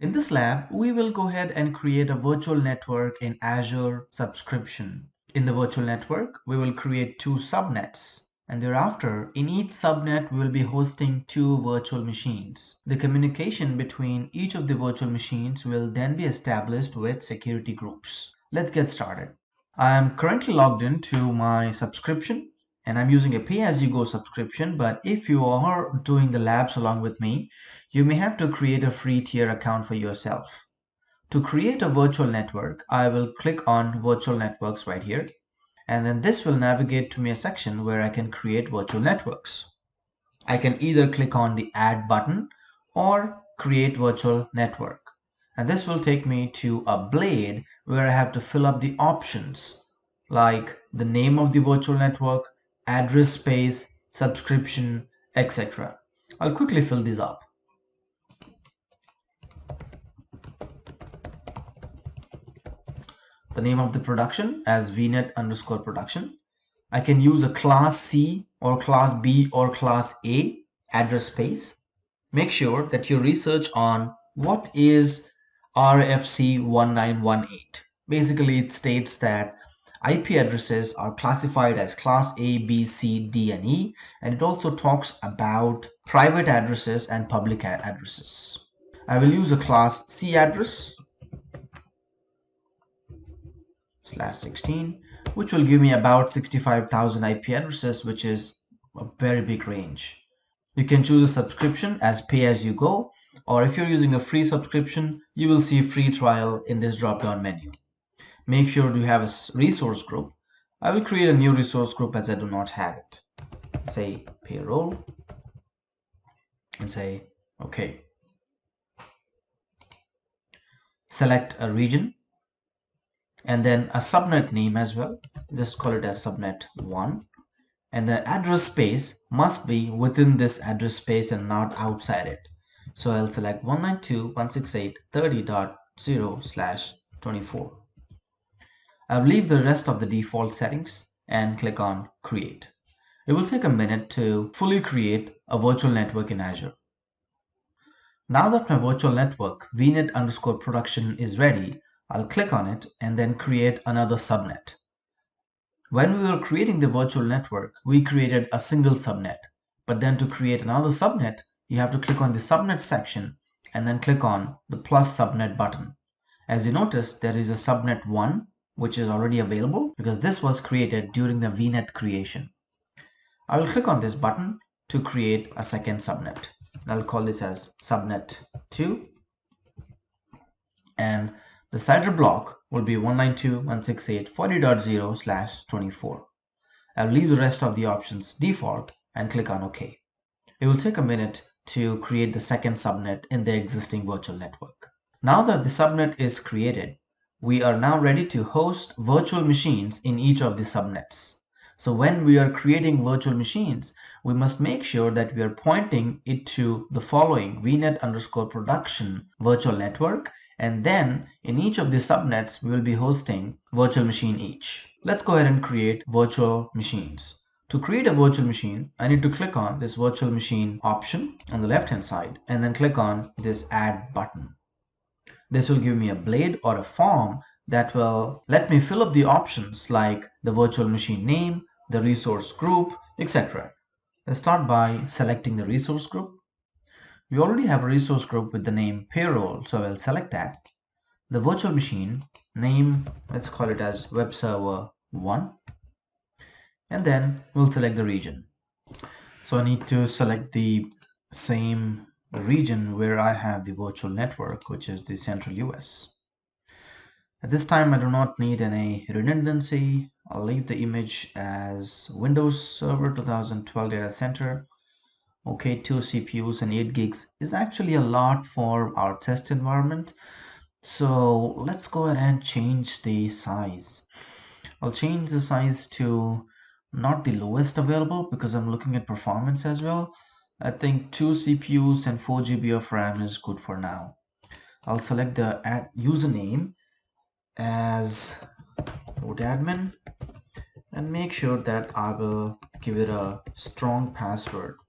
In this lab, we will go ahead and create a virtual network in Azure subscription. In the virtual network, we will create two subnets. And thereafter, in each subnet, we will be hosting two virtual machines. The communication between each of the virtual machines will then be established with security groups. Let's get started. I am currently logged into my subscription and I'm using a pay-as-you-go subscription, but if you are doing the labs along with me, you may have to create a free tier account for yourself. To create a virtual network, I will click on Virtual Networks right here, and then this will navigate to me a section where I can create virtual networks. I can either click on the Add button or Create Virtual Network. And this will take me to a blade where I have to fill up the options like the name of the virtual network, address space, subscription, etc. I'll quickly fill these up. The name of the production as vnet_production. I can use a class C or class B or class A address space. Make sure that you research on what is RFC 1918. Basically, it states that IP addresses are classified as class A, B, C, D, and E, and it also talks about private addresses and public addresses. I will use a class C address /16, which will give me about 65,000 IP addresses, which is a very big range. You can choose a subscription as pay as you go, or if you're using a free subscription, you will see free trial in this drop-down menu. Make sure you have a resource group. I will create a new resource group as I do not have it. Say payroll and say okay. Select a region and then a subnet name as well. Just call it as subnet 1. And the address space must be within this address space and not outside it. So I'll select 192.168.30.0/24. I'll leave the rest of the default settings and click on Create. It will take a minute to fully create a virtual network in Azure. Now that my virtual network vnet_production is ready, I'll click on it and then create another subnet. When we were creating the virtual network, we created a single subnet. But then to create another subnet, you have to click on the subnet section and then click on the plus subnet button. As you notice, there is a subnet 1, which is already available because this was created during the VNet creation. I will click on this button to create a second subnet. I'll call this as subnet 2. And the CIDR block will be 192.168.40.0/24. I'll leave the rest of the options default and click on OK. It will take a minute to create the second subnet in the existing virtual network. Now that the subnet is created, we are now ready to host virtual machines in each of the subnets. So when we are creating virtual machines, we must make sure that we are pointing it to the following vnet_production virtual network, and then in each of the subnets we will be hosting virtual machine each. Let's go ahead and create virtual machines. To create a virtual machine, I need to click on this virtual machine option on the left hand side and then click on this add button. This will give me a blade or a form that will let me fill up the options like the virtual machine name, the resource group, etc. Let's start by selecting the resource group. We already have a resource group with the name payroll, so I'll select that. The virtual machine name, let's call it as web server 1. And then we'll select the region. So I need to select the same region where I have the virtual network, which is the central US. At this time, I do not need any redundancy. I'll leave the image as Windows Server 2012 Data Center. Okay, 2 CPUs and 8 gigs is actually a lot for our test environment. So let's go ahead and change the size. I'll change the size to not the lowest available because I'm looking at performance as well. I think 2 CPUs and 4 GB of RAM is good for now. I'll select the username as root-admin and make sure that I will give it a strong password.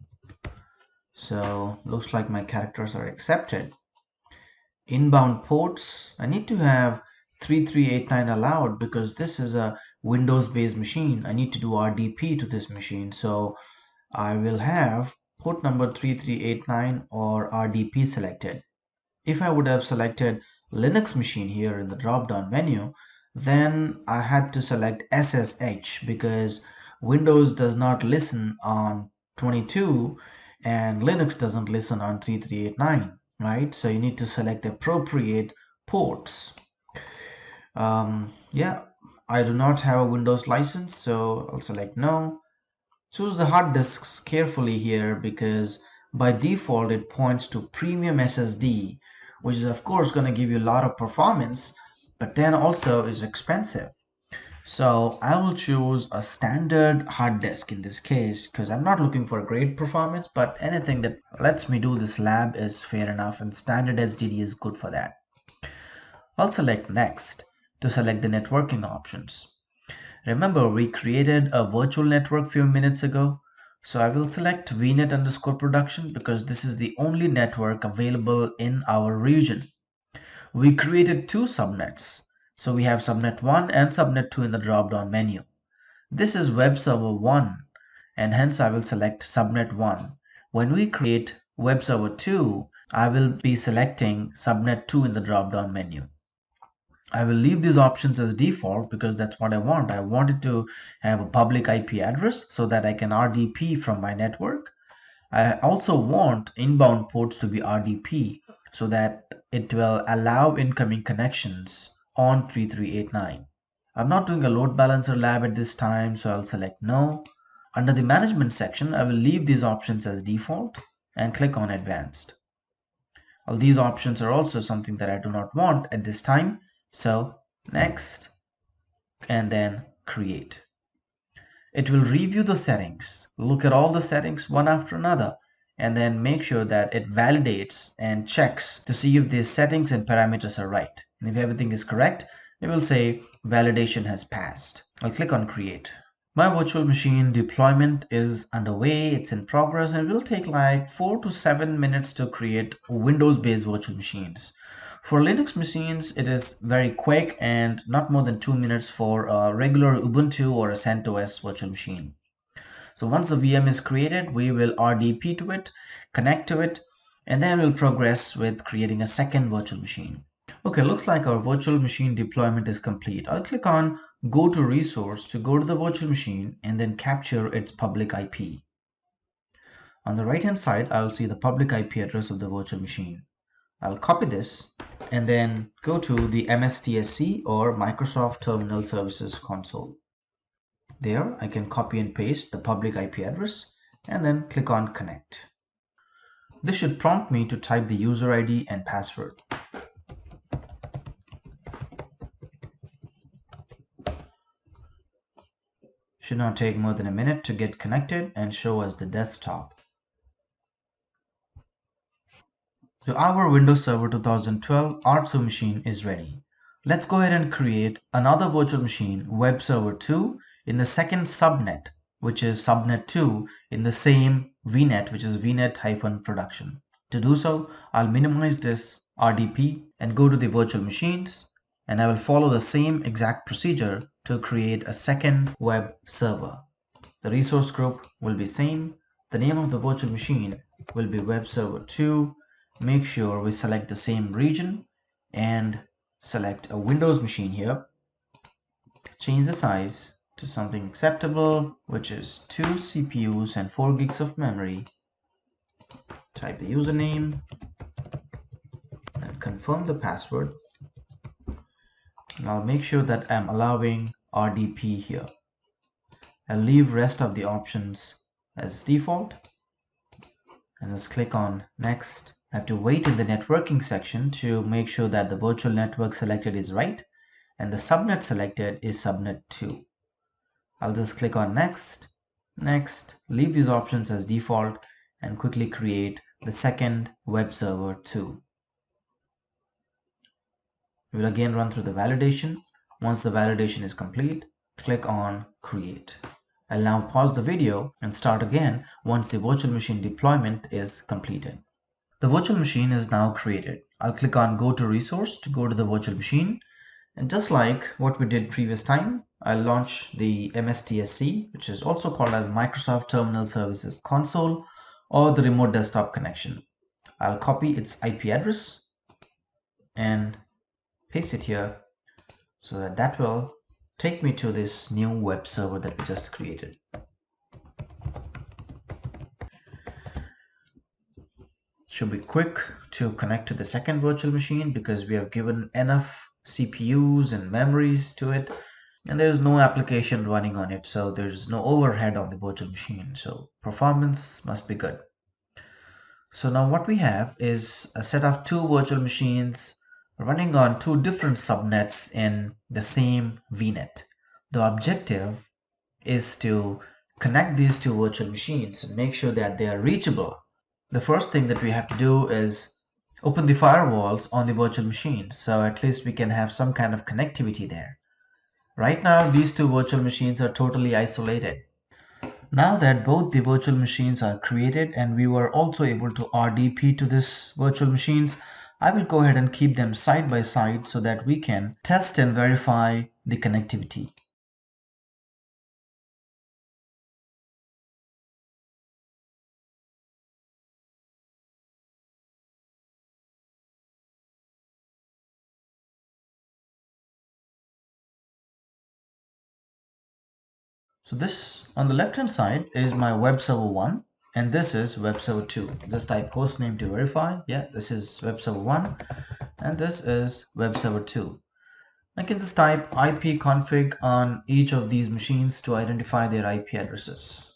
So looks like my characters are accepted. Inbound ports, I need to have 3389 allowed because this is a Windows based machine. I need to do RDP to this machine, so I will have port number 3389 or RDP selected. If I would have selected Linux machine here in the drop down menu, then I had to select SSH because Windows does not listen on 22 and Linux doesn't listen on 3389, right? So you need to select appropriate ports. Yeah, I do not have a Windows license, so I'll select no. Choose the hard disks carefully here because by default it points to premium SSD, which is of course going to give you a lot of performance, but then also is expensive. So I will choose a standard hard disk in this case because I'm not looking for great performance, but anything that lets me do this lab is fair enough, and standard HDD is good for that. I'll select next to select the networking options. Remember, we created a virtual network few minutes ago. So I will select VNet underscore production because this is the only network available in our region. We created two subnets. So we have subnet 1 and subnet 2 in the drop-down menu. This is web server 1 and hence I will select subnet 1. When we create web server 2, I will be selecting subnet 2 in the drop-down menu. I will leave these options as default because that's what I want. I wanted to have a public IP address so that I can RDP from my network. I also want inbound ports to be RDP so that it will allow incoming connections on 3389. I'm not doing a load balancer lab at this time, so I'll select no. Under the management section, I will leave these options as default and click on advanced. All these options are also something that I do not want at this time. So next, and then create. It will review the settings, look at all the settings one after another, and then make sure that it validates and checks to see if these settings and parameters are right. And if everything is correct, it will say validation has passed. I'll click on create. My virtual machine deployment is underway, it's in progress, and it will take like 4 to 7 minutes to create Windows-based virtual machines. For Linux machines, it is very quick and not more than 2 minutes for a regular Ubuntu or a CentOS virtual machine. So once the VM is created, we will RDP to it, connect to it, and then we'll progress with creating a second virtual machine. Okay, looks like our virtual machine deployment is complete. I'll click on Go to Resource to go to the virtual machine and then capture its public IP. On the right hand side, I'll see the public IP address of the virtual machine. I'll copy this and then go to the MSTSC or Microsoft Terminal Services console. There, I can copy and paste the public IP address and then click on Connect. This should prompt me to type the user ID and password. Should not take more than a minute to get connected and show us the desktop. So our Windows Server 2012 R2 machine is ready. Let's go ahead and create another virtual machine, Web Server 2, in the second subnet, which is subnet 2 in the same VNet, which is VNet-production. To do so, I'll minimize this RDP and go to the virtual machines, and I will follow the same exact procedure to create a second web server. The resource group will be same. The name of the virtual machine will be Web Server 2. Make sure we select the same region and select a Windows machine here. Change the size to something acceptable, which is 2 CPUs and 4 gigs of memory. Type the username and confirm the password. And I'll make sure that I'm allowing RDP here. I'll leave rest of the options as default. And let's click on next. I have to wait in the networking section to make sure that the virtual network selected is right and the subnet selected is subnet 2. I'll just click on next, leave these options as default and quickly create the second web server 2. We'll again run through the validation. Once the validation is complete, click on create. I'll now pause the video and start again once the virtual machine deployment is completed. The virtual machine is now created. I'll click on Go to Resource to go to the virtual machine. And just like what we did previous time, I'll launch the MSTSC, which is also called as Microsoft Terminal Services Console, or the remote desktop connection. I'll copy its IP address and paste it here so that that will take me to this new web server that we just created. Should be quick to connect to the second virtual machine because we have given enough CPUs and memories to it, and there's no application running on it, so there's no overhead on the virtual machine, so performance must be good. So now what we have is a set of two virtual machines running on two different subnets in the same VNet. The objective is to connect these two virtual machines and make sure that they are reachable. The first thing that we have to do is open the firewalls on the virtual machines, so at least we can have some kind of connectivity there. Right now, these two virtual machines are totally isolated. Now that both the virtual machines are created and we were also able to RDP to this virtual machines, I will go ahead and keep them side by side so that we can test and verify the connectivity. So this on the left hand side is my web server 1 and this is web server 2. Just type hostname to verify. Yeah, this is web server 1 and this is web server 2. I can just type ipconfig on each of these machines to identify their IP addresses.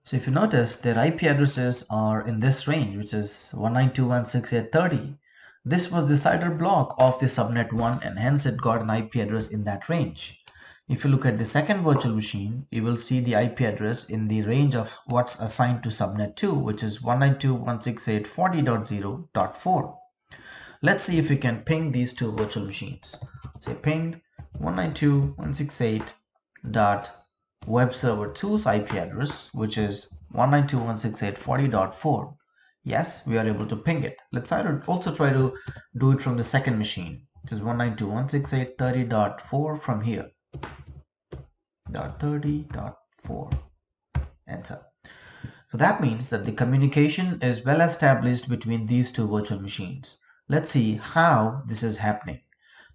So if you notice, their IP addresses are in this range, which is 192.168.30. This was the CIDR block of the subnet 1 and hence it got an IP address in that range. If you look at the second virtual machine, you will see the IP address in the range of what's assigned to subnet 2, which is 192.168.40.0.4. Let's see if we can ping these two virtual machines. Say ping 192.168.webserver2's IP address, which is 192.168.40.4. Yes, we are able to ping it. Let's also try to do it from the second machine, which is 192.168.30.4 from here. .30.4. Enter. So that means that the communication is well established between these two virtual machines. Let's see how this is happening.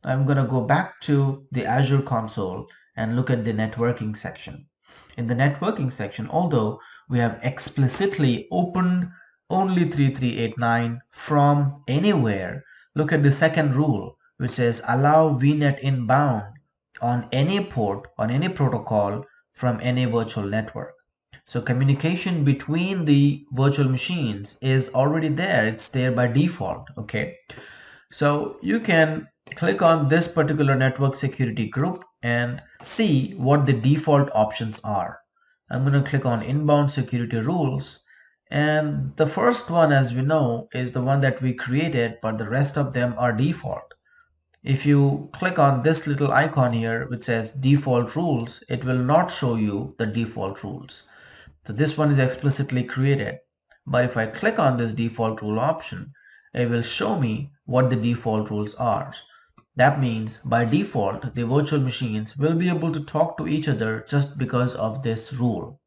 Now I'm going to go back to the Azure console and look at the networking section. In the networking section, although we have explicitly opened only 3389 from anywhere, look at the second rule, which says allow VNet inbound on any port, on any protocol from any virtual network. So communication between the virtual machines is already there. It's there by default. Okay. So you can click on this particular network security group and see what the default options are. I'm going to click on inbound security rules. And the first one, as we know, is the one that we created, but the rest of them are default. If you click on this little icon here which says default rules, it will not show you the default rules. So this one is explicitly created. But if I click on this default rule option, it will show me what the default rules are. That means by default, the virtual machines will be able to talk to each other just because of this rule.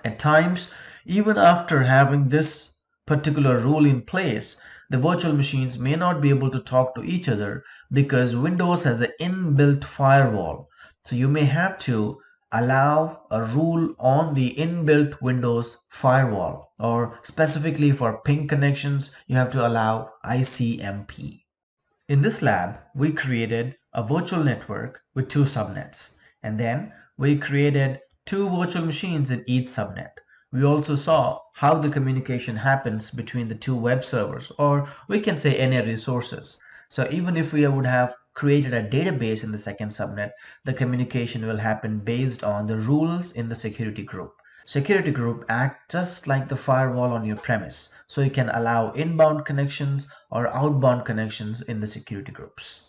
At times, even after having this particular rule in place, the virtual machines may not be able to talk to each other because Windows has an inbuilt firewall. So you may have to allow a rule on the inbuilt Windows firewall, or specifically for ping connections, you have to allow ICMP. In this lab, we created a virtual network with two subnets, and then we created two virtual machines in each subnet. We also saw how the communication happens between the two web servers, or we can say any resources. So even if we would have created a database in the second subnet, the communication will happen based on the rules in the security group. Security group act just like the firewall on your premise, so you can allow inbound connections or outbound connections in the security groups.